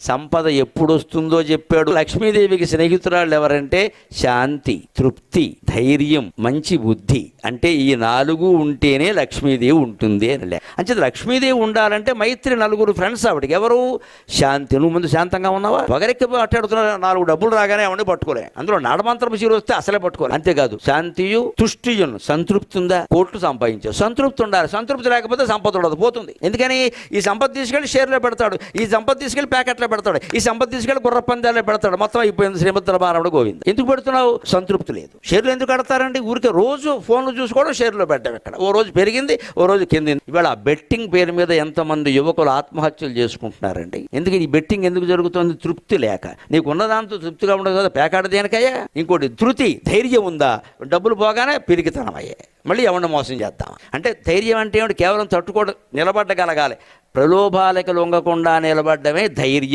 సంపద ఎప్పుడు వస్తుందో చెప్పాడు. లక్ష్మీదేవికి స్నేహితురాళ్ళు ఎవరంటే శాంతి, తృప్తి, ధైర్యం, మంచి బుద్ధి. అంటే ఈ 4 ఉంటేనే లక్ష్మీదేవి ఉంటుంది అని. అంటే లక్ష్మీదేవి ఉండాలంటే మైత్రి 4 ఫ్రెండ్స్ ఆవిడకి. ఎవరు? శాంతి. నువ్వు ముందు శాంతంగా ఉన్నావా? పొగరెక్కి మాట్లాడుతున్నా 4 డబ్బులు రాగానే అవన్నీ పట్టుకోలే. అందులో నాడమంత్రపు చీర వస్తే అసలే పట్టుకోలే. అంతేకాదు శాంతియు తుష్టియును. సంతృప్తి ఉందా? కోట్లు సంపాదించావు. సంతృప్తి ఉండాలి. సంతృప్తి లేకపోతే సంపద ఉండదు, పోతుంది. ఎందుకని? ఈ సంపద తీసుకెళ్లి షేర్లో పెడతాడు, ఈ సంపద తీసుకెళ్లి ప్యాకెట్లో పెడతాడు, ఈ సంపద తీసుకెళ్లి గుర్ర పందాల్లో పెడతాడు. మొత్తం అయిపోయింది శ్రీమద్ రామారావుడు గోవింద. ఎందుకు పెడుతున్నావు? సంతృప్తి లేదు. షేర్లు ఎందుకు కడతారండి? ఊరికే రోజు ఫోన్లు చూసుకోవడం, షేర్లో పెట్టడం. ఇక్కడ ఓ రోజు పెరిగింది, ఓ రోజు కిందింది. ఇవాళ ఆ బెట్టింగ్ పేరు మీద ఎంతమంది యువకులు ఆత్మహత్యలు చేసుకుంటున్నారండి. ఎందుకు ఈ బెట్టింగ్ ఎందుకు జరుగుతుంది? తృప్తి లేక. నీకు ఉన్నదాంతో తృప్తిగా ఉండదు కదా, పేకాడ దేనికయ్యా? ఇంకోటి ధృతి, ధైర్యం ఉందా? డబ్బులు పోగానే పిరికితనమయ్యే, మళ్ళీ ఎవరిని మోసం చేద్దాం. అంటే ధైర్యం అంటే ఏమిటి? కేవలం తట్టుకోవడం, నిలబడగలగాలి. ప్రలోభాలకు లొంగకుండా నిలబడ్డమే ధైర్యం.